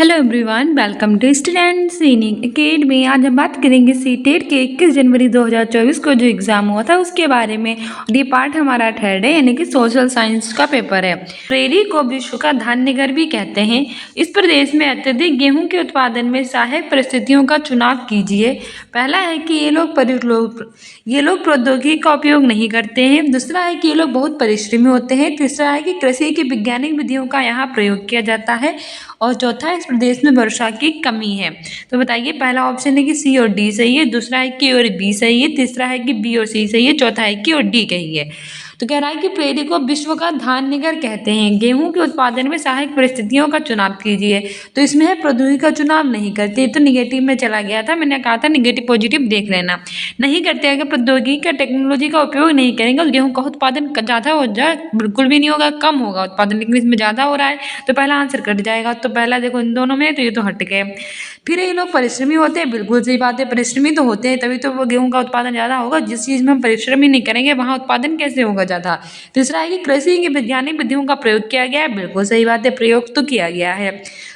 Hello everyone, welcome to students training academy. आज हम बात करेंगे सीटेट के 21 जनवरी 2024 को जो एग्ज़ाम हुआ था उसके बारे में। ये पार्ट हमारा थर्ड है, यानी कि सोशल साइंस का पेपर है। प्रेरी को विश्व का धान्य घर भी कहते हैं। इस प्रदेश में अत्यधिक गेहूं के उत्पादन में सहायक परिस्थितियों का चुनाव कीजिए। पहला है कि ये लोग प्रौद्योगिकी का उपयोग नहीं करते हैं। दूसरा है कि ये लोग बहुत परिश्रमी होते हैं। तीसरा है कि कृषि की वैज्ञानिक विधियों का यहाँ प्रयोग किया जाता है। और चौथा, इस प्रदेश में वर्षा की कमी है। तो बताइए, पहला ऑप्शन है कि सी और डी सही है, दूसरा है कि और बी सही है, तीसरा है कि बी और सी सही है, चौथा है कि और डी सही है। तो कह रहा है कि प्रेरी को विश्व का धान्य घर कहते हैं। गेहूं के उत्पादन में सहायक परिस्थितियों का चुनाव कीजिए। तो इसमें है प्रौद्योगिकी का चुनाव नहीं करते, तो निगेटिव में चला गया था। मैंने कहा था निगेटिव पॉजिटिव देख लेना। नहीं करते, अगर प्रौद्योगिकी का टेक्नोलॉजी का उपयोग नहीं करेंगे तो गेहूं का उत्पादन ज़्यादा हो जाए, बिल्कुल भी नहीं होगा, कम होगा उत्पादन। लेकिन इसमें ज़्यादा हो रहा है तो पहला आंसर कट जाएगा। तो पहला देखो इन दोनों में, तो ये तो हट गए। फिर ये लोग परिश्रमी होते हैं, बिल्कुल सही बात है, परिश्रमी तो होते हैं तभी तो वो गेहूं का उत्पादन ज़्यादा होगा। जिस चीज़ में हम परिश्रम ही नहीं करेंगे वहाँ उत्पादन कैसे होगा ज़्यादा। तीसरा है कि कृषि की वैज्ञानिक विधियों का प्रयोग किया गया है, बिल्कुल सही बात है, प्रयोग तो किया गया है।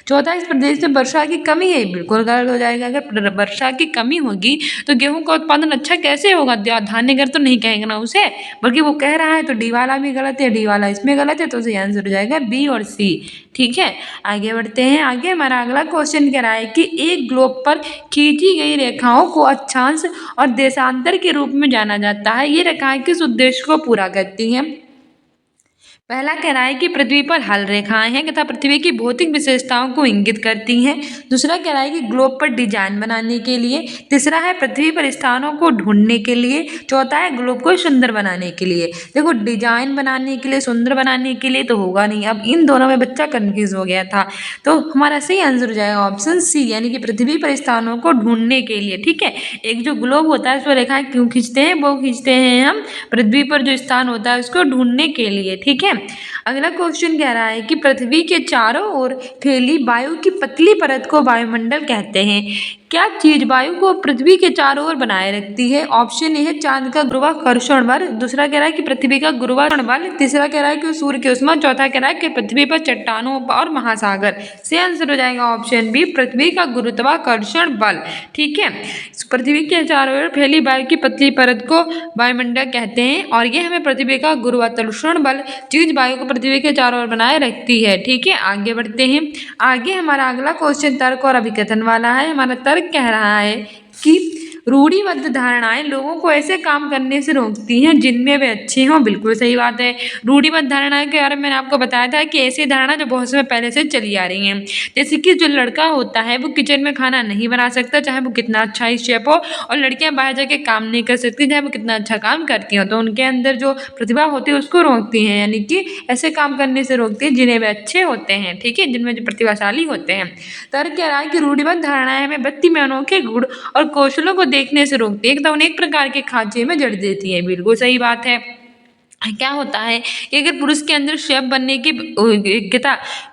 चौथा, इस प्रदेश में वर्षा की कमी है, बिल्कुल गलत हो जाएगा। अगर वर्षा की कमी होगी तो गेहूं का उत्पादन अच्छा कैसे होगा। धान्य घर तो नहीं कहेंगे ना उसे, बल्कि वो कह रहा है, तो डी वाला भी गलत है, डी वाला इसमें गलत है, तो सही आंसर हो जाएगा बी और सी। ठीक है, आगे बढ़ते हैं। आगे हमारा अगला क्वेश्चन कह रहा है कि एक ग्लोब पर खींची गई रेखाओं को अक्षांश और देशांतर के रूप में जाना जाता है। ये रेखाएं किस उद्देश्य को पूरा करती हैं। पहला कह रहा है कि पृथ्वी पर हल रेखाएं हैं तथा पृथ्वी की भौतिक विशेषताओं को इंगित करती हैं। दूसरा कह रहा है कि ग्लोब पर डिजाइन बनाने के लिए। तीसरा है पृथ्वी पर स्थानों को ढूंढने के लिए। चौथा है ग्लोब को सुंदर बनाने के लिए। देखो, डिजाइन बनाने के लिए, सुंदर बनाने के लिए तो होगा नहीं। अब इन दोनों में बच्चा कंफ्यूज हो गया था, तो हमारा सही आंसर हो जाएगा ऑप्शन सी, यानी कि पृथ्वी पर स्थानों को ढूंढने के लिए। ठीक है, एक जो ग्लोब होता है उस पर रेखाएं क्यों खींचते हैं, वो खींचते हैं हम पृथ्वी पर जो स्थान होता है उसको ढूंढने के लिए। ठीक है, अगला क्वेश्चन कह रहा है कि पृथ्वी के चारों ओर फैली वायु की पतली परत को वायुमंडल कहते हैं। क्या चीज वायु को पृथ्वी के चारों ओर बनाए रखती है। ऑप्शन ए है चांद का गुरुत्वाकर्षण बल। दूसरा कह रहा है कि पृथ्वी का गुरुत्वाकर्षण बल। तीसरा कह रहा है कि सूर्य की उष्मा। चौथा कह रहा है कि पृथ्वी पर चट्टानों और महासागर। सही आंसर हो जाएगा ऑप्शन बी, पृथ्वी का गुरुत्वाकर्षण बल। ठीक है, पृथ्वी के चारों ओर फैली वायु की पतली परत को वायुमंडल कहते हैं, और ये हमें पृथ्वी का गुरुत्वाकर्षण बल चीज वायु को पृथ्वी के चारों ओर बनाए रखती है। ठीक है, आगे बढ़ते हैं। आगे हमारा अगला क्वेश्चन तर्क और अभिकथन वाला है। हमारा तर्क कह रहा है कि रूढ़िबद्ध धारणाएं लोगों को ऐसे काम करने से रोकती हैं जिनमें वे अच्छे हों। बिल्कुल सही बात है। रूढ़िबद्ध धारणाएं के बारे में मैंने आपको बताया था कि ऐसी धारणा जो बहुत समय पहले से चली आ रही हैं। जैसे कि जो लड़का होता है वो किचन में खाना नहीं बना सकता, चाहे वो कितना अच्छा ही शेफ हो, और लड़कियां बाहर जाके काम नहीं कर सकती, चाहे वो कितना अच्छा काम करती हो। तो उनके अंदर जो प्रतिभा होती है उसको रोकती हैं, यानी कि ऐसे काम करने से रोकती है जिन्हें वे अच्छे होते हैं। ठीक है, जिनमें जो प्रतिभाशाली होते हैं। तर्क कह रहा है कि रूढ़िबद्ध धारणाएं हमें व्यक्ति में अनोखे गुण और कौशलों को देखने से रोकती है, तो उन्हें एक प्रकार के खांचे में जड़ देती है। बिल्कुल सही बात है। क्या होता है कि अगर पुरुष के अंदर शेफ बनने की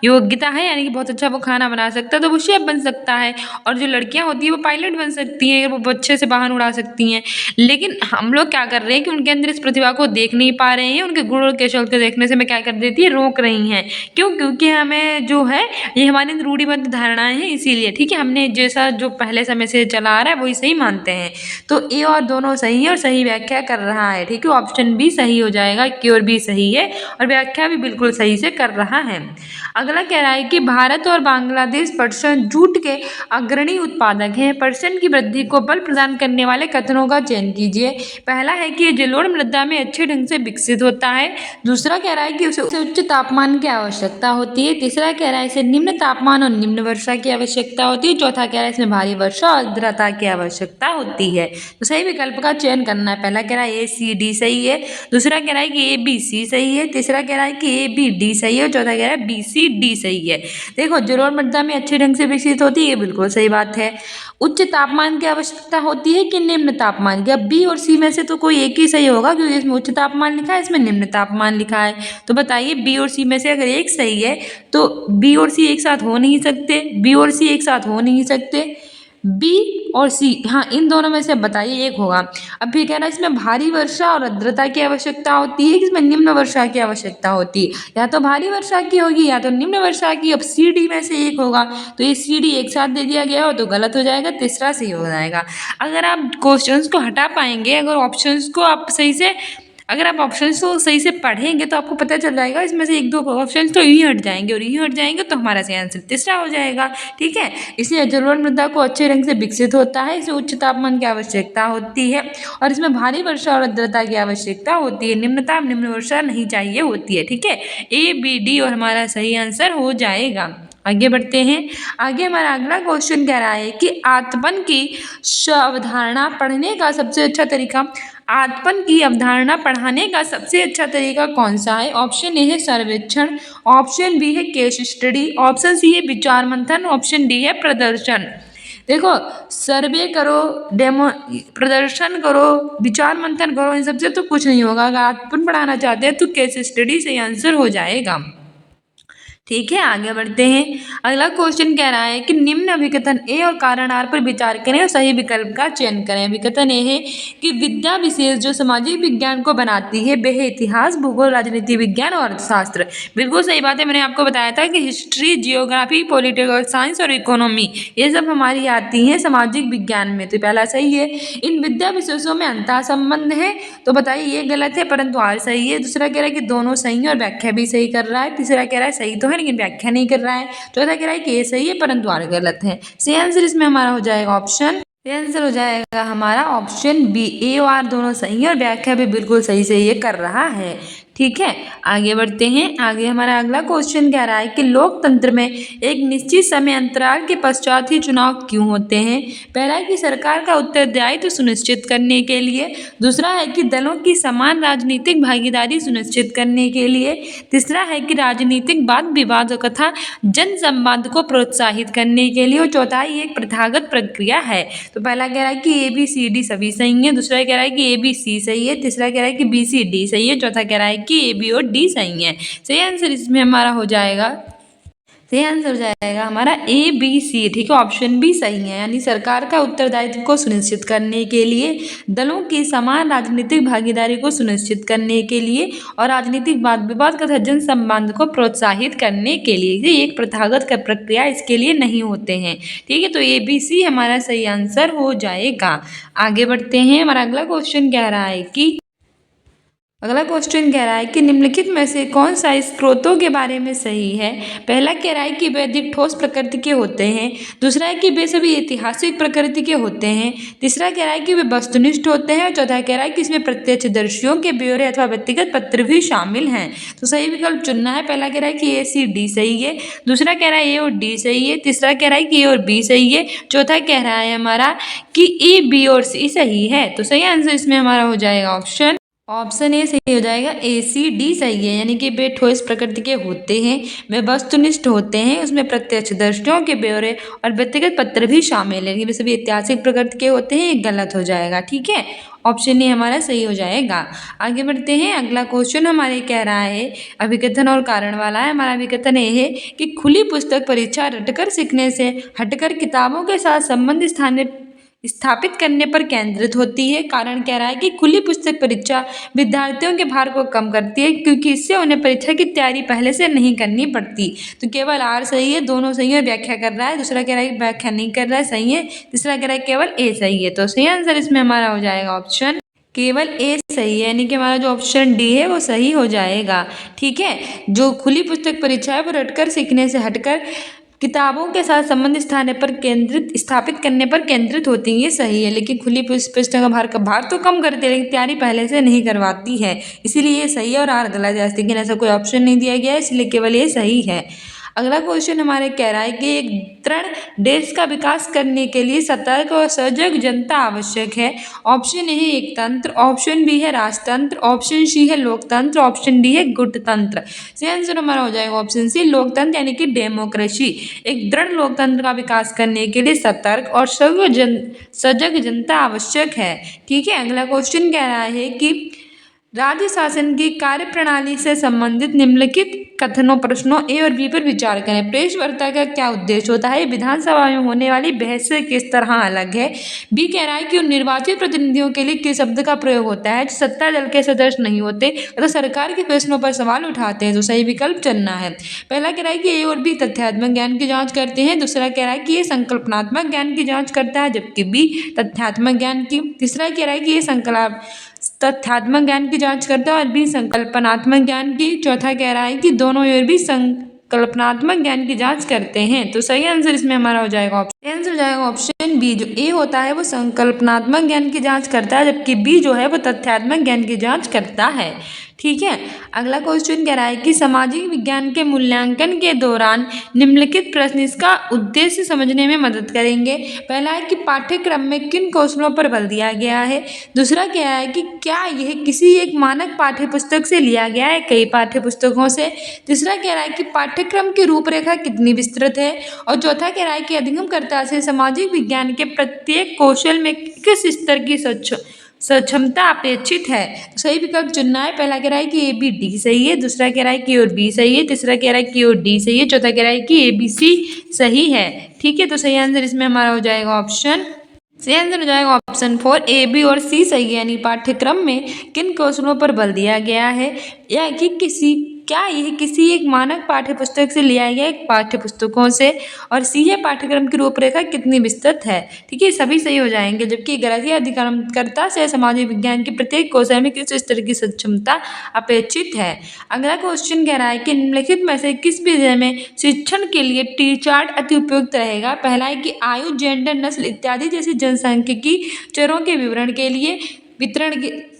योग्यता है, यानी कि बहुत अच्छा वो खाना बना सकता है, तो वो शेफ बन सकता है। और जो लड़कियां होती है वो पायलट बन सकती हैं, वो अच्छे से वाहन उड़ा सकती हैं। लेकिन हम लोग क्या कर रहे हैं कि उनके अंदर इस प्रतिभा को देख नहीं पा रहे हैं, उनके गुण और कौशल को देखने से मैं क्या कर देती है, रोक रही हैं। क्यों? क्योंकि हमें जो है ये हमारी रूढ़िबद्ध धारणाएं हैं, इसीलिए। ठीक है, हमने जैसा जो पहले समय से चला आ रहा है वही सही मानते हैं। तो ए और दोनों सही है और सही व्याख्या कर रहा है। ठीक है, ऑप्शन बी सही हो जाएगा, की ओर भी सही है और व्याख्या भी बिल्कुल सही से कर रहा है। अगला कह रहा है कि भारत और बांग्लादेश पटसन जूट के अग्रणी उत्पादक हैं। पटसन की वृद्धि को बल प्रदान करने वाले कथनों का चयन कीजिए। पहला है कि ये जलोढ़ मृदा में अच्छे ढंग से विकसित होता है। दूसरा कह रहा है कि उसे उच्च तापमान की आवश्यकता होती है। तीसरा कह रहा है इसे निम्न तापमान और निम्न वर्षा की आवश्यकता होती है। चौथा कह रहा है इसमें भारी वर्षा और आर्द्रता की आवश्यकता होती है। तो सही विकल्प का चयन करना है। पहला कह रहा है ए सी डी सही है, दूसरा कह रहा है कि ए बी सी सही है, तीसरा कह रहा है कि ए बी डी सही है, और चौथा कह रहा है बी सी डी सही है। देखो, जलोढ़ मृदा में अच्छे ढंग से विकसित होती है, बिल्कुल सही बात है। उच्च तापमान की आवश्यकता होती है कि निम्न तापमान की। अब बी और सी में से तो कोई एक ही सही होगा, क्योंकि इसमें उच्च तापमान लिखा है, इसमें निम्न तापमान लिखा है। तो बताइए, बी और सी में से अगर एक सही है तो बी और सी एक साथ हो नहीं सकते, बी और सी एक साथ हो नहीं सकते। बी और सी, हाँ इन दोनों में से बताइए एक होगा। अब भी कह रहा है इसमें भारी वर्षा और आर्द्रता की आवश्यकता होती है, इसमें निम्न वर्षा की आवश्यकता होती है, या तो भारी वर्षा की होगी या तो निम्न वर्षा की। अब सी डी में से एक होगा, तो ये सी डी एक साथ दे दिया गया हो तो गलत हो जाएगा, तीसरा सही हो जाएगा। अगर आप क्वेश्चंस को हटा पाएंगे, अगर ऑप्शंस को आप सही से, अगर आप ऑप्शंस को सही से पढ़ेंगे तो आपको पता चल जाएगा इसमें से एक दो ऑप्शंस तो यूँ हट जाएंगे, और यूँ हट जाएंगे तो हमारा सही आंसर तीसरा हो जाएगा। ठीक है, इसलिए जलोढ़ मृदा को अच्छे रंग से विकसित होता है, इसे उच्च तापमान की आवश्यकता होती है, और इसमें भारी वर्षा और आर्द्रता की आवश्यकता होती है, निम्नतम निम्न वर्षा नहीं चाहिए होती है। ठीक है, ए बी डी और हमारा सही आंसर हो जाएगा। आगे बढ़ते हैं। आगे हमारा अगला क्वेश्चन कह रहा है कि आतपन की अवधारणा पढ़ने का सबसे अच्छा तरीका, आतपन की अवधारणा पढ़ाने का सबसे अच्छा तरीका कौन सा है? ऑप्शन ए है सर्वेक्षण, ऑप्शन बी है केस स्टडी, ऑप्शन सी है विचार मंथन, ऑप्शन डी है प्रदर्शन। देखो, सर्वे करो, डेमो प्रदर्शन करो, विचार मंथन करो, इन सबसे तो कुछ नहीं होगा। अगर आतपन पढ़ाना चाहते हैं तो केस स्टडी से आंसर हो जाएगा। ठीक है, आगे बढ़ते हैं। अगला क्वेश्चन कह रहा है कि निम्न अभिकथन ए और कारण आर पर विचार करें और सही विकल्प का चयन करें। अभिकथन ए है कि विद्या विशेष जो सामाजिक विज्ञान को बनाती है वह इतिहास, भूगोल, राजनीति विज्ञान और अर्थशास्त्र। बिल्कुल सही बात है, मैंने आपको बताया था कि हिस्ट्री, जियोग्राफी, पॉलिटिकल साइंस और इकोनॉमी ये सब हमारी आती हैं सामाजिक विज्ञान में, तो पहला सही है। इन विद्या विशेषों में अंतः संबंध है, तो बताइए ये गलत है परंतु आर सही है। दूसरा कह रहा है कि दोनों सही है और व्याख्या भी सही कर रहा है। तीसरा कह रहा है सही तो है लेकिन व्याख्या नहीं कर रहा है। चौथा कह रहा है कि ये सही है परंतु आर गलत है। सही आंसर इसमें हमारा हो जाएगा ऑप्शन, सही आंसर हो जाएगा हमारा ऑप्शन बी, ए और आर दोनों सही है और व्याख्या भी बिल्कुल सही से ये कर रहा है। ठीक है, आगे बढ़ते हैं। आगे हमारा अगला क्वेश्चन कह रहा है कि लोकतंत्र में एक निश्चित समय अंतराल के पश्चात ही चुनाव क्यों होते हैं? पहला है कि सरकार का उत्तरदायित्व सुनिश्चित करने के लिए, दूसरा है कि दलों की समान राजनीतिक भागीदारी सुनिश्चित करने के लिए, तीसरा है कि राजनीतिक वाद विवाद तथा जन संवाद को प्रोत्साहित करने के लिए, और चौथा है एक प्रथागत प्रक्रिया है। तो पहला कह रहा है कि ए बी सी डी सभी सही है, दूसरा कह रहा है कि ए बी सी सही है, तीसरा कह रहा है कि बी सी डी सही है, चौथा कह रहा है कि ए बी और डी सही है। सही आंसर इसमें हमारा हो जाएगा, सही आंसर हो जाएगा हमारा ए बी सी। ठीक है, ऑप्शन बी सही है, यानी सरकार का उत्तरदायित्व को सुनिश्चित करने के लिए, दलों की समान राजनीतिक भागीदारी को सुनिश्चित करने के लिए, और राजनीतिक वाद विवाद तथा जन संबंध को प्रोत्साहित करने के लिए। ये एक प्रथागत का प्रक्रिया इसके लिए नहीं होते हैं। ठीक है, तो ए बी सी हमारा सही आंसर हो जाएगा। आगे बढ़ते हैं। हमारा अगला क्वेश्चन कह रहा है कि अगला क्वेश्चन कह रहा है कि निम्नलिखित में से कौन सा स्रोतों के बारे में सही है? पहला कह रहा है कि वे अधिक ठोस प्रकृति के होते हैं, दूसरा है कि वे सभी ऐतिहासिक प्रकृति के होते हैं, तीसरा कह रहा है कि वे वस्तुनिष्ठ होते हैं, और चौथा कह रहा है कि इसमें प्रत्यक्षदर्शियों के ब्यौरे अथवा व्यक्तिगत पत्र भी शामिल हैं। तो सही विकल्प चुनना है। पहला कह रहा है कि ए सी डी सही है, दूसरा कह रहा है ए और डी सही है, तीसरा कह रहा है कि ए और बी सही है, चौथा कह रहा है हमारा कि ए बी और सी सही है। तो सही आंसर इसमें हमारा हो जाएगा ऑप्शन ए सही हो जाएगा, ए सी डी सही है, यानी कि वे ठोस प्रकृति के होते हैं, वे वस्तुनिष्ठ होते हैं, उसमें प्रत्यक्षदर्शियों के ब्यौरे और व्यक्तिगत पत्र भी शामिल है, वे सभी ऐतिहासिक प्रकृति के होते हैं, ये गलत हो जाएगा। ठीक है, ऑप्शन ए हमारा सही हो जाएगा। आगे बढ़ते हैं। अगला क्वेश्चन हमारे कह रहा है अभिकथन और कारण वाला है। हमारा अभिकथन ये है कि खुली पुस्तक परीक्षा रटकर सीखने से हटकर किताबों के साथ संबंध स्थापित करने पर केंद्रित होती है। कारण कह रहा है कि खुली पुस्तक परीक्षा विद्यार्थियों के भार को कम करती है, क्योंकि इससे उन्हें परीक्षा की तैयारी पहले से नहीं करनी पड़ती। तो केवल आर सही है, दोनों सही है, व्याख्या कर रहा है। दूसरा कह रहा है व्याख्या नहीं कर रहा है, सही है। तीसरा कह रहा है केवल ए सही है। तो सही आंसर इसमें हमारा हो जाएगा ऑप्शन केवल ए सही है, यानी कि हमारा जो ऑप्शन डी है वो सही हो जाएगा। ठीक है, जो खुली पुस्तक परीक्षा है वो रटकर सीखने से हटकर किताबों के साथ संबंध स्थापित करने पर केंद्रित होती है, ये सही है। लेकिन खुली पुस्तक का भार तो कम करती है, लेकिन तैयारी पहले से नहीं करवाती है, इसीलिए ये सही है और आर गलत है। लेकिन ऐसा कोई ऑप्शन नहीं दिया गया है, इसलिए केवल ये सही है। अगला क्वेश्चन हमारे कह रहा है कि एक दृढ़ देश का विकास करने के लिए सतर्क और सजग जनता आवश्यक है। ऑप्शन ए है एक तंत्र, ऑप्शन बी है राजतंत्र, ऑप्शन सी है लोकतंत्र, ऑप्शन डी है गुटतंत्र। सही आंसर हमारा हो जाएगा ऑप्शन सी लोकतंत्र, यानी कि डेमोक्रेसी। एक दृढ़ लोकतंत्र का विकास करने के लिए सतर्क और सजग जनता आवश्यक है। ठीक है, अगला क्वेश्चन कह रहा है कि राज्य शासन की कार्यप्रणाली से संबंधित निम्नलिखित कथनों प्रश्नों ए और बी पर विचार करें। प्रेस वार्ता का क्या उद्देश्य होता है? विधानसभा में होने वाली बहस से किस तरह अलग है? बी कह रहा है कि उन निर्वाचित प्रतिनिधियों के लिए किस शब्द का प्रयोग होता है जो सत्ता दल के सदस्य नहीं होते तो सरकार के फैसलों पर सवाल उठाते हैं। तो सही विकल्प चुनना है। पहला कह रहा है कि ए और बी तथ्यात्मक ज्ञान की जांच करते हैं। दूसरा कह रहा है कि ये संकल्पनात्मक ज्ञान की जांच करता है, जबकि बी तथ्यात्मक ज्ञान की। तीसरा कह रहा है कि ये तथ्यात्मक ज्ञान की जांच करता है और बी संकल्पनात्मक ज्ञान की। चौथा कह रहा है कि दोनों और भी संकल्पनात्मक ज्ञान की जांच करते हैं। तो सही आंसर इसमें हमारा हो जाएगा आंसर हो जाएगा ऑप्शन बी। जो ए होता है वो संकल्पनात्मक ज्ञान की जांच करता है, जबकि बी जो है वो तथ्यात्मक ज्ञान की जांच करता है। ठीक है, अगला क्वेश्चन कह रहा है कि सामाजिक विज्ञान के मूल्यांकन के दौरान निम्नलिखित प्रश्न इसका उद्देश्य समझने में मदद करेंगे। पहला है कि पाठ्यक्रम में किन कौशलों पर बल दिया गया है। दूसरा क्या है कि क्या यह किसी एक मानक पाठ्य पुस्तक से लिया गया है, कई पाठ्य पुस्तकों से। तीसरा कह रहा है कि पाठ्यक्रम की रूपरेखा कितनी विस्तृत है। और चौथा कह रहा है कि अधिगमकर्ता से सामाजिक विज्ञान के प्रत्येक कौशल में किस स्तर की सक्षमता अपेक्षित है। तो सही विकल्प चुनना है। पहला कह रहा है कि ए बी डी सही है, दूसरा कह रहा है कि और बी सही है, तीसरा कह रहा है कि और डी सही है, चौथा कह रहा है कि ए बी सी सही है। ठीक है, तो सही आंसर इसमें हमारा हो जाएगा ऑप्शन सही आंसर हो जाएगा ऑप्शन 4 ए बी और सी सही है। यानी पाठ्यक्रम में किन कौशलों पर बल दिया गया है या कि क्या यह किसी एक मानक पाठ्य पुस्तक से लिया गया एक पाठ्य पुस्तकों से। और सी है पाठ्यक्रम की रूपरेखा कितनी विस्तृत है। ठीक है, सभी सही हो जाएंगे। जबकि गलत है अधिगमकर्ता से सामाजिक विज्ञान के प्रत्येक कौशल में किस स्तर की सक्षमता अपेक्षित है। अगला क्वेश्चन कह रहा है कि निम्नलिखित में से किस विषय में शिक्षण के लिए टी चार्ट अति उपयुक्त रहेगा। पहला है कि आयु, जेंडर, नस्ल इत्यादि जैसी जनसांख्यिकी चरों के विवरण के लिए वितरण के।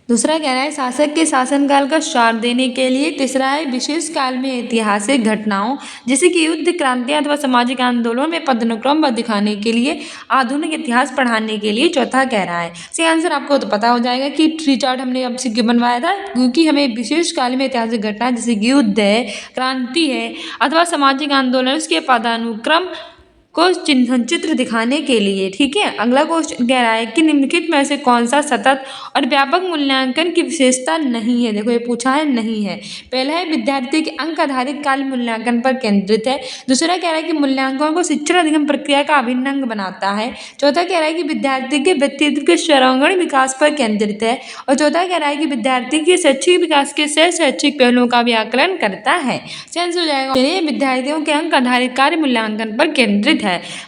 दूसरा कह रहा है शासक के शासनकाल का सार देने के लिए। तीसरा है विशेष काल में ऐतिहासिक घटनाओं जैसे कि युद्ध, क्रांतियां अथवा सामाजिक आंदोलनों में पदानुक्रम व दिखाने के लिए, आधुनिक इतिहास पढ़ाने के लिए। चौथा कह रहा है सही आंसर आपको तो पता हो जाएगा कि ट्री चार्ट हमने अब से क्यों बनवाया था, क्योंकि हमें विशेष काल में ऐतिहासिक घटना जैसे कि युद्ध है, क्रांति है अथवा सामाजिक आंदोलन उसके पदानुक्रम को चित्र दिखाने के लिए। ठीक है, अगला क्वेश्चन कह रहा है कि निम्नलिखित में से कौन सा सतत और व्यापक मूल्यांकन की विशेषता नहीं है। देखो ये पूछा है नहीं है। पहला है विद्यार्थी के अंक आधारित काल मूल्यांकन पर केंद्रित है। दूसरा कह रहा है कि मूल्यांकन को शिक्षण अधिगम प्रक्रिया का अभिन्न अंग बनाता है। चौथा कह रहा है कि विद्यार्थी के व्यक्तित्व के सर्वांगीण विकास पर केंद्रित है। और चौथा कह रहा है कि विद्यार्थी के शैक्षिक विकास के शैक्षिक पहलुओं का भी आकलन करता है। सेंस हो जाएगा विद्यार्थियों के अंक आधारित कार्य मूल्यांकन पर केंद्रित है।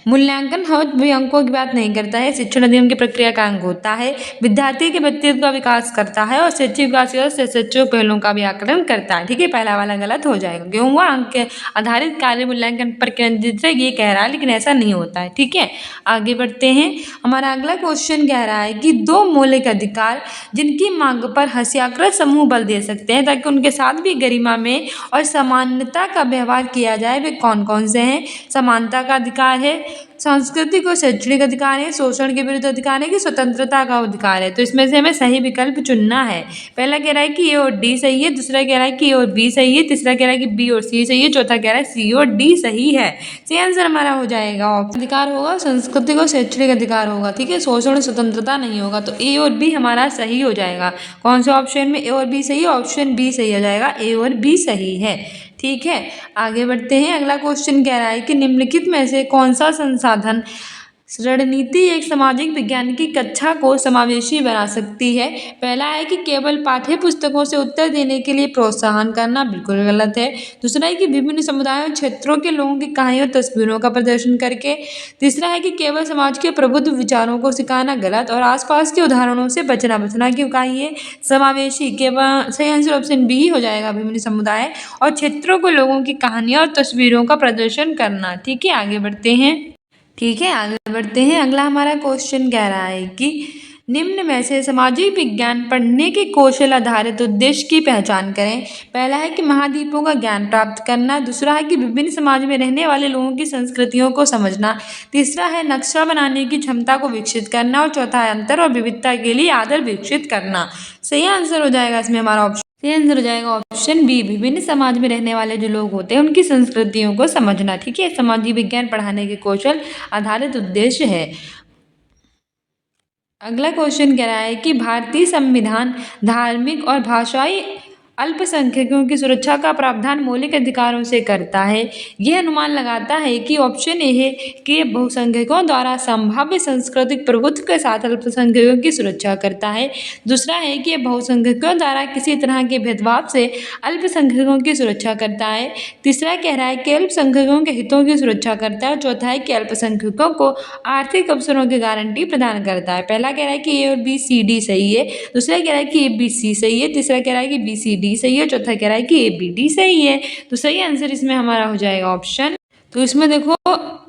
मूल्यांकन भी अंकों की बात नहीं करता है, शिक्षण अधिगम की प्रक्रिया का अंग होता है, विद्यार्थी के व्यक्तित्व का विकास करता है और शैक्षिक विकास के शैक्षिक पहलुओं का भी आकलन करता है। ठीक है, पहला वाला गलत हो जाएगा। क्यों हुआ? अंक आधारित कार्य मूल्यांकन पर केंद्रित है ये कह रहा है, लेकिन ऐसा नहीं होता है। ठीक है, आगे बढ़ते हैं। हमारा अगला क्वेश्चन कह रहा है कि दो मौलिक अधिकार जिनकी मांग पर हस्ताक्षर समूह बल दे सकते हैं ताकि उनके साथ भी गरिमा में और समानता का व्यवहार किया जाए, वे कौन कौन से हैं। समानता का अधिकार है, सांस्कृतिक और शैक्षणिक अधिकार है, शोषण के विरुद्ध अधिकार है कि स्वतंत्रता का अधिकार है। तो इसमें से हमें सही विकल्प चुनना है। पहला कह रहा है कि ए और डी सही है, दूसरा कह रहा है कि ए और बी सही है, तीसरा कह रहा है कि बी और सी सही है, चौथा कह रहा है सी और डी सही है। सही आंसर हमारा हो जाएगा अधिकार होगा, सांस्कृतिक और शैक्षणिक अधिकार होगा। ठीक है, शोषण और स्वतंत्रता नहीं होगा। तो ए और बी हमारा सही हो जाएगा। कौन से ऑप्शन में ए और बी सही है? ऑप्शन बी सही हो जाएगा, ए और बी सही है। ठीक है, आगे बढ़ते हैं। अगला क्वेश्चन कह रहा है कि निम्नलिखित में से कौन सा संसाधन रणनीति एक सामाजिक विज्ञान की कक्षा को समावेशी बना सकती है। पहला है कि केवल पाठ्य पुस्तकों से उत्तर देने के लिए प्रोत्साहन करना, बिल्कुल गलत है। दूसरा है कि विभिन्न समुदायों और क्षेत्रों के लोगों की कहानियों और तस्वीरों का प्रदर्शन करके। तीसरा है कि केवल समाज के प्रबुद्ध विचारों को सिखाना, गलत। और आसपास के उदाहरणों से बचना क्यों कहिए समावेशी केवल। सही आंसर ऑप्शन बी हो जाएगा, विभिन्न समुदाय और क्षेत्रों के लोगों की कहानियों और तस्वीरों का प्रदर्शन करना। ठीक है, आगे बढ़ते हैं। ठीक है, आगे बढ़ते हैं। अगला हमारा क्वेश्चन कह रहा है कि निम्न में से सामाजिक विज्ञान पढ़ने के कौशल आधारित उद्देश्य की पहचान करें। पहला है कि महाद्वीपों का ज्ञान प्राप्त करना, दूसरा है कि विभिन्न समाज में रहने वाले लोगों की संस्कृतियों को समझना, तीसरा है नक्शा बनाने की क्षमता को विकसित करना और चौथा है अंतर और विविधता के लिए आदर विकसित करना। सही आंसर हो जाएगा इसमें हमारा ऑप्शन सही आंसर हो जाएगा ऑप्शन बी, विभिन्न समाज में रहने वाले जो लोग होते हैं उनकी संस्कृतियों को समझना। ठीक है, सामाजिक विज्ञान पढ़ाने के कौशल आधारित उद्देश्य है। अगला क्वेश्चन कह रहा है कि भारतीय संविधान धार्मिक और भाषाई अल्पसंख्यकों की सुरक्षा का प्रावधान मौलिक अधिकारों से करता है। यह अनुमान लगाता है कि ऑप्शन ए है कि बहुसंख्यकों द्वारा संभाव्य सांस्कृतिक प्रभुत्व के साथ अल्पसंख्यकों की सुरक्षा करता है। दूसरा है कि यह बहुसंख्यकों द्वारा किसी तरह के भेदभाव से अल्पसंख्यकों की सुरक्षा करता है। तीसरा कह रहा है कि अल्पसंख्यकों के हितों की सुरक्षा करता है। चौथा है कि अल्पसंख्यकों को आर्थिक अवसरों की गारंटी प्रदान करता है। पहला कह रहा है कि ए और बी सी डी सही है। दूसरा कह रहा है कि ए बी सी सही है। तीसरा कह रहा है कि बी सी डी सही है। चौथा कह रहा है कि ए बी डी सही है। तो सही आंसर इसमें हमारा हो जाएगा ऑप्शन। तो इसमें देखो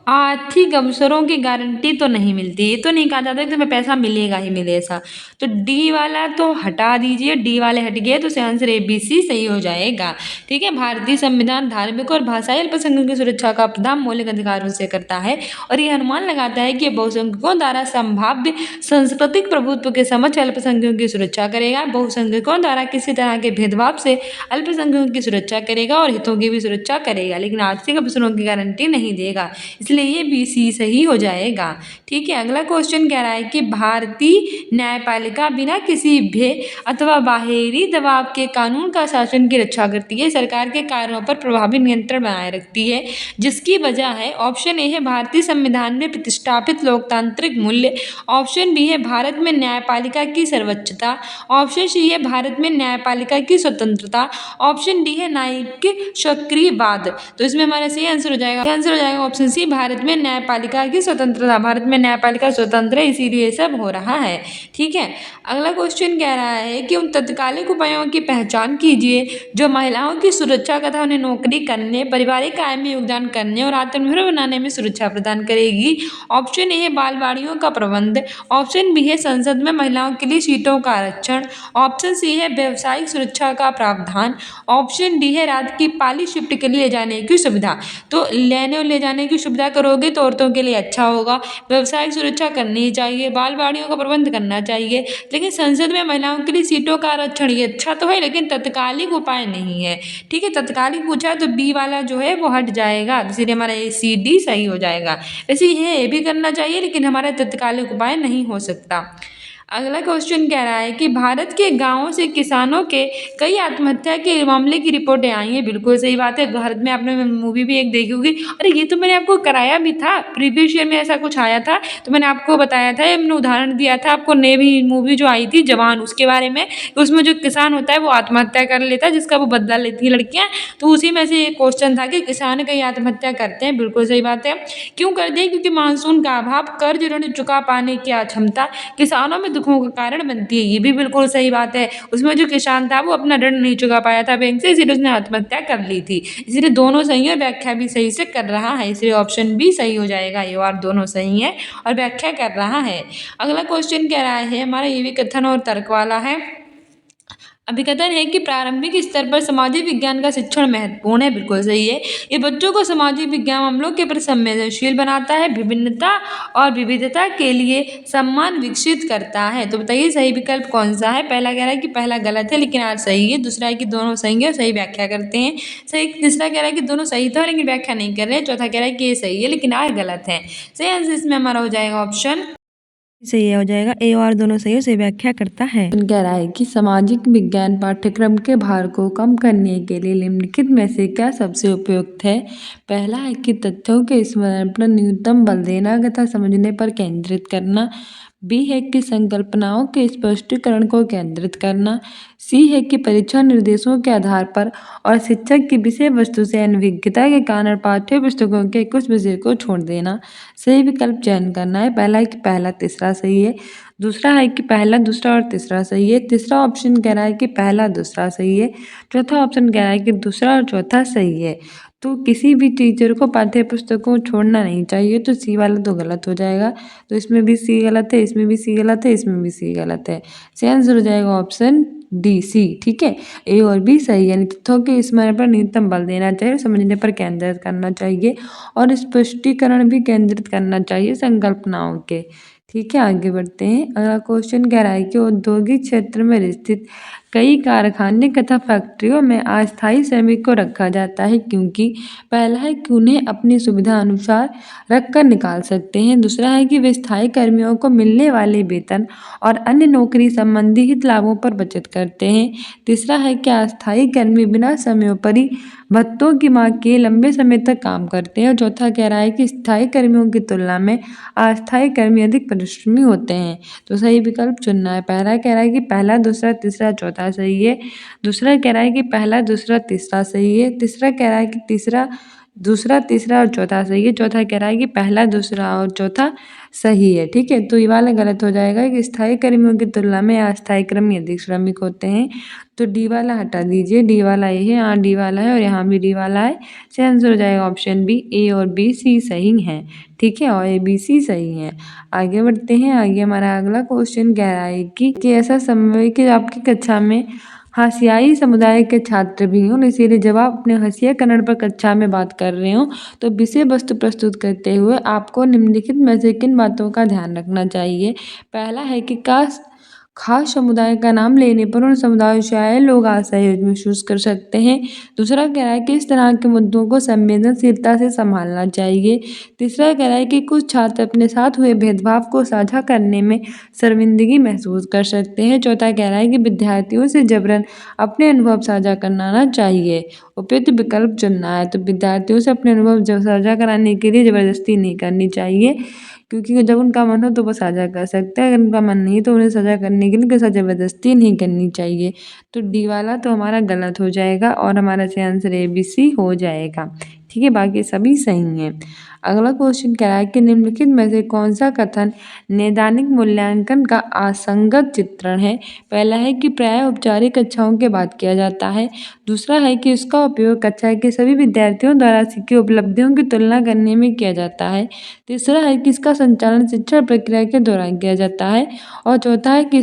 आर्थिक अवसरों की गारंटी तो नहीं मिलती, ये तो नहीं कहा जाता कि तुम्हें पैसा मिलेगा ही मिलेगा। तो डी वाला तो हटा दीजिए, डी वाले हट गए, तो इसका आंसर ए बी सी सही हो जाएगा। ठीक है, भारतीय संविधान धार्मिक और भाषाई अल्पसंख्यकों की सुरक्षा का प्रावधान मौलिक अधिकारों से करता है और यह अनुमान लगाता है कि बहुसंख्यकों द्वारा संभाव्य सांस्कृतिक प्रभुत्व के समक्ष अल्पसंख्यकों की सुरक्षा करेगा, बहुसंख्यकों द्वारा किसी तरह के भेदभाव से अल्पसंख्यकों की सुरक्षा करेगा और हितों की भी सुरक्षा करेगा, लेकिन आर्थिक अवसरों की गारंटी नहीं देगा। इसलिए ये बी सी सही हो जाएगा। ठीक है, अगला क्वेश्चन कह रहा है कि भारतीय न्यायपालिका बिना किसी भय अथवा बाहरी दबाव के कानून का शासन की रक्षा करती है, सरकार के कार्यों पर प्रभावी नियंत्रण बनाए रखती है, जिसकी वजह है ऑप्शन ए है भारतीय संविधान में प्रतिष्ठापित लोकतांत्रिक मूल्य, ऑप्शन बी है भारत में न्यायपालिका की सर्वोच्चता, ऑप्शन सी है भारत में न्यायपालिका की स्वतंत्रता, ऑप्शन डी है न्यायिक सक्रियवाद। तो इसमें हमारा सही आंसर हो जाएगा ऑप्शन सी, भारत में न्यायपालिका की स्वतंत्रता। भारत में न्यायपालिका स्वतंत्र है, इसीलिए ये सब हो रहा है। ठीक है, अगला क्वेश्चन कह रहा है कि उन तत्कालिक उपायों की पहचान कीजिए जो महिलाओं की सुरक्षा तथा उन्हें नौकरी करने, पारिवारिक आय में योगदान करने और आत्मनिर्भर बनाने में सुरक्षा प्रदान करेगी। ऑप्शन ए है बालवाड़ियों का प्रबंध, ऑप्शन बी है संसद में महिलाओं के लिए सीटों का आरक्षण, ऑप्शन सी है व्यवसायिक सुरक्षा का प्रावधान, ऑप्शन डी है रात की पाली शिफ्ट के लिए ले जाने की सुविधा। तो लेने और ले जाने की सुविधा करोगे तो औरतों के लिए अच्छा होगा, व्यवसायिक सुरक्षा करनी चाहिए, बालवाड़ियों का प्रबंध करना चाहिए, लेकिन संसद में महिलाओं के लिए सीटों का आरक्षण ये अच्छा तो है, लेकिन तत्कालिक उपाय नहीं है। ठीक है, तत्कालिक पूछा तो बी वाला जो है वो हट जाएगा, इसीलिए हमारा ए सी डी सही हो जाएगा। वैसे ये भी करना चाहिए, लेकिन हमारा तत्कालिक उपाय नहीं हो सकता। अगला क्वेश्चन कह रहा है कि भारत के गांवों से किसानों के कई आत्महत्या के मामले की रिपोर्टें आई हैं। बिल्कुल सही बात है, भारत में आपने मूवी भी एक देखी होगी, अरे ये तो मैंने आपको कराया भी था, प्रीवियस ईयर में ऐसा कुछ आया था, तो मैंने आपको बताया था, मैंने उदाहरण दिया था आपको, नेवी मूवी जो आई थी जवान, उसके बारे में। उसमें जो किसान होता है वो आत्महत्या कर लेता है, जिसका वो बदला लेती है लड़कियाँ। तो उसी में से एक क्वेश्चन था कि किसान कई आत्महत्या करते हैं। बिल्कुल सही बात है, क्यों करते हैं? क्योंकि मानसून का अभाव, कर्ज ऋण चुका पाने की अक्षमता किसानों में दुखों का कारण बनती है। ये भी बिल्कुल सही बात है, उसमें जो किसान था वो अपना ऋण नहीं चुका पाया था बैंक से, इसीलिए उसने आत्महत्या कर ली थी। इसलिए दोनों सही है, व्याख्या भी सही से कर रहा है, इसलिए ऑप्शन बी सही हो जाएगा। ये और दोनों सही है और व्याख्या कर रहा है। अगला क्वेश्चन कह रहा है हमारा, ये भी कथन और तर्क वाला है। अभिकथन है कि प्रारंभिक स्तर पर सामाजिक विज्ञान का शिक्षण महत्वपूर्ण है। बिल्कुल सही है, ये बच्चों को सामाजिक विज्ञान मामलों के प्रति संवेदनशील बनाता है, विभिन्नता और विविधता के लिए सम्मान विकसित करता है। तो बताइए सही विकल्प कौन सा है? पहला कह रहा है कि पहला गलत है लेकिन आज सही है, दूसरा है कि दोनों सही है, सही व्याख्या करते हैं। सही, तीसरा कह रहा है कि दोनों सही तो है लेकिन व्याख्या नहीं कर रहे हैं। चौथा कह रहा है कि ये सही है लेकिन आज गलत है। सही आंसर इसमें हमारा हो जाएगा ऑप्शन सही हो जाएगा ए, और दोनों सही है, सही व्याख्या करता है। कह रहा है कि सामाजिक विज्ञान पाठ्यक्रम के भार को कम करने के लिए निम्नलिखित में से क्या सबसे उपयुक्त है? पहला है कि तथ्यों के स्मरण पर न्यूनतम बल देना तथा समझने पर केंद्रित करना, बी है कि संकल्पनाओं के स्पष्टीकरण को केंद्रित करना, सी है कि परीक्षा निर्देशों के आधार पर और शिक्षक की विषय वस्तु से अनभिज्ञता के कारण पाठ्य पुस्तकों के कुछ विषय को छोड़ देना। सही विकल्प चयन करना है। पहला है कि पहला तीसरा सही है, दूसरा है कि पहला दूसरा और तीसरा सही है, तीसरा ऑप्शन कह रहा है कि पहला दूसरा सही है, चौथा ऑप्शन कह रहा है कि दूसरा और चौथा सही है। तो किसी भी टीचर को पाठ्य पुस्तक को छोड़ना नहीं चाहिए, तो सी वाला तो गलत हो जाएगा। तो इसमें भी सी गलत है, इसमें भी सी गलत है, इसमें भी सी गलत है। सही आंसर हो जाएगा ऑप्शन डी सी। ठीक है, ए और बी सही है। तथ्यों के स्मरण पर न्यूनतम बल देना चाहिए, समझने पर केंद्रित करना चाहिए और स्पष्टीकरण भी केंद्रित करना चाहिए संकल्पनाओं के। ठीक है, आगे बढ़ते हैं। अगला क्वेश्चन कह रहा है कि औद्योगिक क्षेत्र में स्थित कई कारखाने तथा फैक्ट्रियों में अस्थायी श्रमिक को रखा जाता है, क्योंकि पहला है कि उन्हें अपनी सुविधा अनुसार रख कर निकाल सकते हैं। दूसरा है कि वे स्थायी कर्मियों को मिलने वाले वेतन और अन्य नौकरी संबंधी हित लाभों पर बचत करते हैं। तीसरा है कि अस्थायी कर्मी बिना समयोपरि भत्तों की मांग के लंबे समय तक काम करते हैं। और चौथा कह रहा है कि स्थायी कर्मियों की तुलना में अस्थायी कर्मी अधिक परिश्रमी होते हैं। तो सही विकल्प चुनना है। पहला कह रहा है कि पहला, दूसरा, तीसरा, चौथा सही है। दूसरा कह रहा है कि पहला, दूसरा, तीसरा सही है। तीसरा कह रहा है कि दूसरा, तीसरा और चौथा सही है। चौथा कह रहा है कि पहला, दूसरा और चौथा सही है। ठीक है, तो ये वाला गलत हो जाएगा कि स्थायी कर्मियों की तुलना में अस्थायी कर्मी अधिक श्रमिक होते हैं। तो डी वाला हटा दीजिए। डी वाला ये है, यहाँ डी वाला है और यहाँ भी डी वाला है। सही आंसर हो जाएगा ऑप्शन बी। ए और बी सी सही हैं। ठीक है, और ए बी सी सही है। आगे बढ़ते हैं। आगे हमारा अगला क्वेश्चन कह रहा है कि ऐसा संभव है कि आपकी कक्षा में हाशियाई समुदाय के छात्र भी हों, इसीलिए जब आप अपने हाशिया कन्नड़ पर कक्षा में बात कर रहे हो तो विषय वस्तु प्रस्तुत करते हुए आपको निम्नलिखित में से किन बातों का ध्यान रखना चाहिए। पहला है कि खास समुदाय का नाम लेने पर उन समुदायों से आए लोग असहज महसूस कर सकते हैं। दूसरा कह रहा है कि इस तरह के मुद्दों को संवेदनशीलता से संभालना चाहिए। तीसरा कह रहा है कि कुछ छात्र अपने साथ हुए भेदभाव को साझा करने में शर्मिंदगी महसूस कर सकते हैं। चौथा कह रहा है कि विद्यार्थियों से जबरन अपने अनुभव साझा करना ना चाहिए। उपयुक्त विकल्प चुनना है। तो विद्यार्थियों से अपने अनुभव साझा कराने के लिए जबरदस्ती नहीं करनी चाहिए, क्योंकि जब उनका मन हो तो वो साझा कर सकते हैं। अगर उनका मन नहीं तो उन्हें साझा करने के लिए किसी जबरदस्ती नहीं करनी चाहिए। तो डी वाला तो हमारा गलत हो जाएगा और हमारा सही आंसर ए बी सी हो जाएगा। ठीक है, बाकी सभी सही हैं। अगला क्वेश्चन कह रहा है कि निम्नलिखित में से कौन सा कथन नैदानिक मूल्यांकन का असंगत चित्रण है। पहला है कि प्रायः औपचारिक कक्षाओं के बाद किया जाता है। दूसरा है कि इसका उपयोग कक्षा के सभी विद्यार्थियों द्वारा सीखी उपलब्धियों की तुलना करने में किया जाता है। तीसरा है कि इसका संचालन शिक्षण प्रक्रिया के दौरान किया जाता है। और चौथा है कि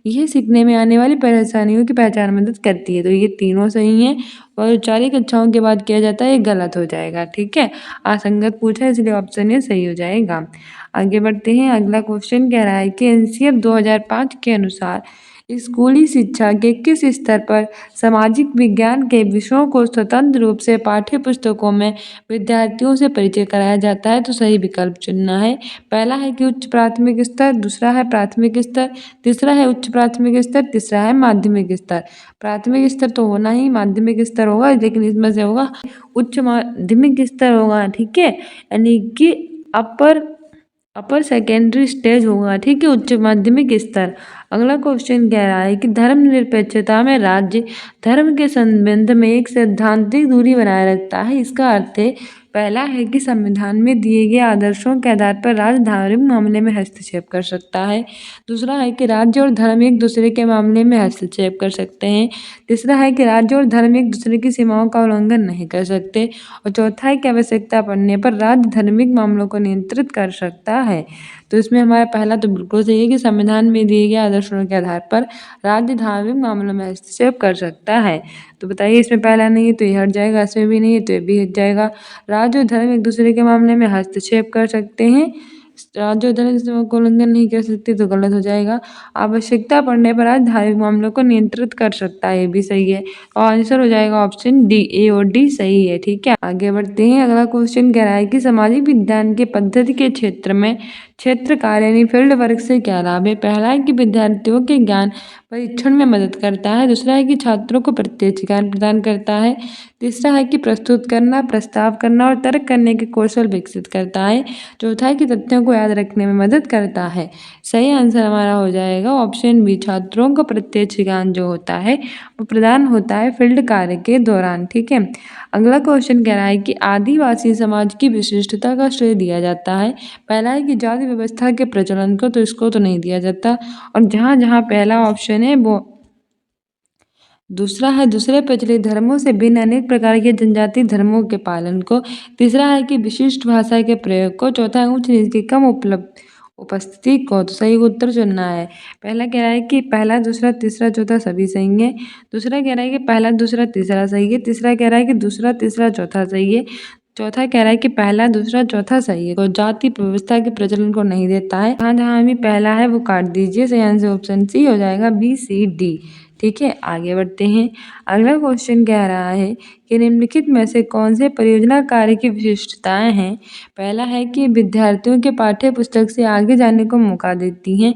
यह सीखने में आने वाली परेशानियों की पहचान में मदद करती है। तो ये तीनों सही हैं। और औपचारिक कक्षाओं के बाद किया जाता है, ये गलत हो जाएगा। ठीक है, असंगत पूछा इसलिए ऑप्शन ए सही हो जाएगा। आगे बढ़ते हैं। अगला क्वेश्चन कह रहा है कि एनसीएफ 2005 के अनुसार स्कूली शिक्षा के किस स्तर पर सामाजिक विज्ञान के विषयों को स्वतंत्र रूप से पाठ्य पुस्तकों में विद्यार्थियों से परिचय कराया जाता है। तो सही विकल्प चुनना है। पहला है कि उच्च प्राथमिक स्तर, दूसरा है प्राथमिक स्तर, तीसरा है उच्च प्राथमिक स्तर, तीसरा है माध्यमिक स्तर। प्राथमिक स्तर तो होना ही, माध्यमिक स्तर होगा, लेकिन इसमें से होगा उच्च माध्यमिक स्तर होगा। ठीक है, यानी कि अपर सेकेंडरी स्टेज होगा। ठीक है, उच्च माध्यमिक स्तर। अगला क्वेश्चन कह रहा है कि धर्मनिरपेक्षता में राज्य धर्म के संबंध में एक सैद्धांतिक दूरी बनाए रखता है। इसका अर्थ है, पहला है कि संविधान में दिए गए आदर्शों के आधार पर राज्य धार्मिक मामले में हस्तक्षेप कर सकता है। दूसरा है कि राज्य और धर्म एक दूसरे के मामले में हस्तक्षेप कर सकते हैं। तीसरा है कि राज्य और धर्म एक दूसरे की सीमाओं का उल्लंघन नहीं कर सकते। और चौथा है कि आवश्यकता पड़ने पर राज्य धार्मिक मामलों को नियंत्रित कर सकता है। तो इसमें हमारा पहला तो बिल्कुल सही है कि संविधान में दिए गए आदर्शों के आधार पर राज्य धार्मिक मामलों में हस्तक्षेप कर सकता है। तो बताइए, इसमें पहला नहीं है तो ये हट जाएगा, इसमें भी नहीं है तो ये भी हट जाएगा। राज्य और धर्म एक दूसरे के मामले में हस्तक्षेप कर सकते हैं, राज्य और धर्म को उल्लंघन नहीं कर सकते, तो गलत हो जाएगा। आवश्यकता पड़ने पर राज्य धार्मिक मामलों को नियंत्रित कर सकता है, ये भी सही है। और आंसर हो जाएगा ऑप्शन डी, ए और डी सही है। ठीक है, आगे बढ़ते हैं। अगला क्वेश्चन कह रहा है कि सामाजिक विज्ञान के पद्धति के क्षेत्र में क्षेत्र कार्य यानी फील्ड वर्क से क्या लाभ है। पहला है कि विद्यार्थियों के ज्ञान परीक्षण में मदद करता है। दूसरा है कि छात्रों को प्रत्यक्ष ज्ञान प्रदान करता है। तीसरा है कि प्रस्तुत करना, प्रस्ताव करना और तर्क करने के कौशल विकसित करता है। चौथा है कि तथ्यों को याद रखने में मदद करता है। सही आंसर हमारा हो जाएगा ऑप्शन बी, छात्रों को प्रत्यक्ष ज्ञान जो होता है वो प्रदान होता है फील्ड कार्य के दौरान। ठीक है, अगला क्वेश्चन कह रहा है कि आदिवासी समाज की विशिष्टता का श्रेय दिया जाता है। पहला है कि जाति व्यवस्था के प्रचलन को, तो इसको तो नहीं दिया जाता। और जहाँ जहाँ पहला ऑप्शन है वो दूसरा है दूसरे प्रचलित धर्मों से भिन्न अनेक प्रकार के जनजातीय धर्मों के पालन को। तीसरा है कि विशिष्ट भाषा के प्रयोग को। चौथा है उच्च नीच की कम उपस्थिति को। तो सही उत्तर चुनना है। पहला कह रहा है कि पहला, दूसरा, तीसरा, चौथा सभी सही है। दूसरा कह रहा है कि पहला, दूसरा, तीसरा सही है। तीसरा कह रहा है कि दूसरा, तीसरा, चौथा सही है। चौथा कह रहा है कि पहला, दूसरा, चौथा सही है। और जाति व्यवस्था के प्रचलन को नहीं देता है। जहाँ जहाँ भी पहला है वो काट दीजिए। सही आंसर ऑप्शन सी हो जाएगा, बी सी डी। ठीक है, आगे बढ़ते हैं। अगला क्वेश्चन कह रहा है कि निम्नलिखित में से कौन से परियोजना कार्य की विशिष्टताएं हैं। पहला है कि विद्यार्थियों के पाठ्य पुस्तक से आगे जाने को मौका देती हैं।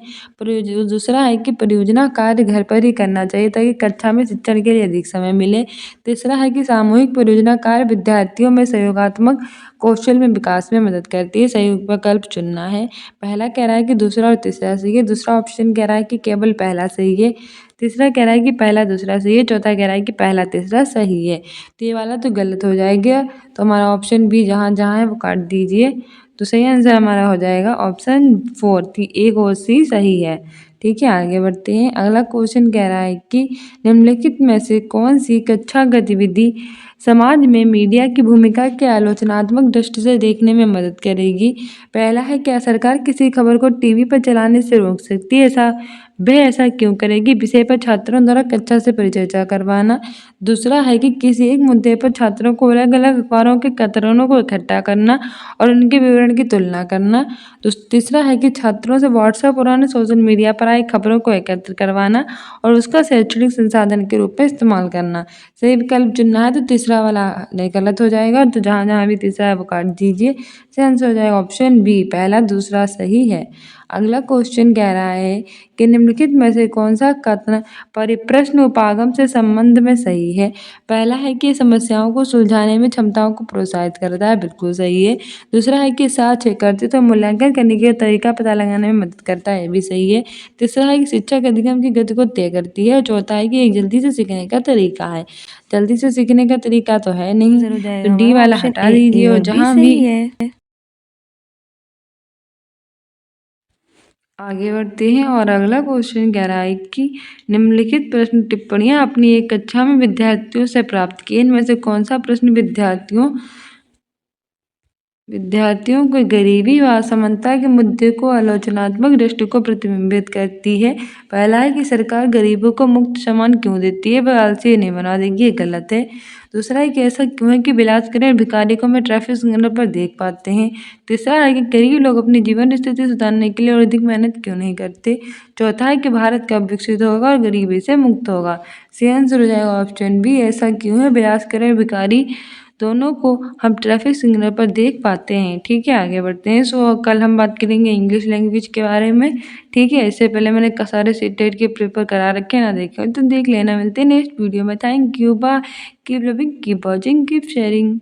दूसरा है कि परियोजना कार्य घर पर ही करना चाहिए ताकि कक्षा में शिक्षण के लिए अधिक समय मिले। तीसरा है कि सामूहिक परियोजना कार्य विद्यार्थियों में सहयोगात्मक कौशल में विकास में मदद करती है। सही विकल्प चुनना है। पहला कह रहा है कि दूसरा और तीसरा सही है। दूसरा ऑप्शन कह रहा है कि केवल पहला सही है। तीसरा कह रहा है कि पहला दूसरा सही है। चौथा कह रहा है कि पहला तीसरा सही है। तो ये वाला तो गलत हो जाएगा, तो हमारा ऑप्शन बी जहाँ जहाँ है वो काट दीजिए। तो सही आंसर हमारा हो जाएगा ऑप्शन 4, एक और सी सही है। ठीक है, आगे बढ़ते हैं। अगला क्वेश्चन कह रहा है कि निम्नलिखित में से कौन सी कक्षा गतिविधि समाज में मीडिया की भूमिका के आलोचनात्मक दृष्टि से देखने में मदद करेगी। पहला है, क्या सरकार किसी खबर को टीवी पर चलाने से रोक सकती है? वह ऐसा क्यों करेगी? विषय पर छात्रों द्वारा कक्षा से परिचर्चा करवाना। दूसरा है कि किसी एक मुद्दे पर छात्रों को अलग अलग अखबारों के कतरनों को इकट्ठा करना और उनके विवरण की तुलना करना। तीसरा है कि छात्रों से व्हाट्सएप और अन्य सोशल मीडिया पर आई खबरों को एकत्र करवाना और उसका शैक्षणिक संसाधन के रूप में इस्तेमाल करना। सही विकल्प चुनना है तो तीसरा वाला नहीं, गलत हो जाएगा। तो जहाँ जहाँ भी तीसरा है वो काट दीजिए। सही आंसर हो जाएगा ऑप्शन बी, पहला दूसरा सही है। अगला क्वेश्चन कह रहा है कि निम्नलिखित में से कौन सा कथन परिप्रश्न उपागम से संबंध में सही है। पहला है कि समस्याओं को सुलझाने में क्षमताओं को प्रोत्साहित करता है, बिल्कुल सही है। दूसरा है कि साक्ष्य कर्तृत्व मूल्यांकन करने के तरीका पता लगाने में मदद करता है, ये भी सही है। तीसरा है कि शिक्षा के अधिगम की गति को तय करती है। चौथा है कि एक जल्दी से सीखने का तरीका है। जल्दी से सीखने का तरीका तो है नहीं, आंसर हो जाएगा तो डी हमारा वाला ऑप्शन हटा ए दीजिए। और और बी जहाँ भी सही है। आगे बढ़ते हैं और अगला क्वेश्चन कह रहा है कि निम्नलिखित प्रश्न टिप्पणियां अपनी एक कक्षा में विद्यार्थियों से प्राप्त की। इनमें से कौन सा प्रश्न विद्यार्थियों को गरीबी व असमानता के मुद्दे को आलोचनात्मक दृष्टि को प्रतिबिंबित करती है। पहला है कि सरकार गरीबों को मुफ्त सामान क्यों देती है, वह आलसी नहीं बना देगी, ये गलत है। दूसरा है कि ऐसा क्यों है कि विलासकरण भिखारी को हम ट्रैफिक सिग्नल पर देख पाते हैं। तीसरा है कि गरीब लोग अपनी जीवन स्थिति सुधारने के लिए और अधिक मेहनत क्यों नहीं करते। चौथा है कि भारत कब विकसित होगा और गरीबी से मुक्त होगा। सही आंसर हो जाएगा ऑप्शन बी, ऐसा क्यों है विलासकरण भिखारी दोनों को हम ट्रैफिक सिग्नल पर देख पाते हैं। ठीक है, आगे बढ़ते हैं। सो कल हम बात करेंगे इंग्लिश लैंग्वेज के बारे में। ठीक है, इससे पहले मैंने सारे सीटेट के पेपर करा रखे, ना देखे तो देख लेना। मिलते हैं नेक्स्ट वीडियो में। Thank you, bye, keep loving, keep watching, keep sharing.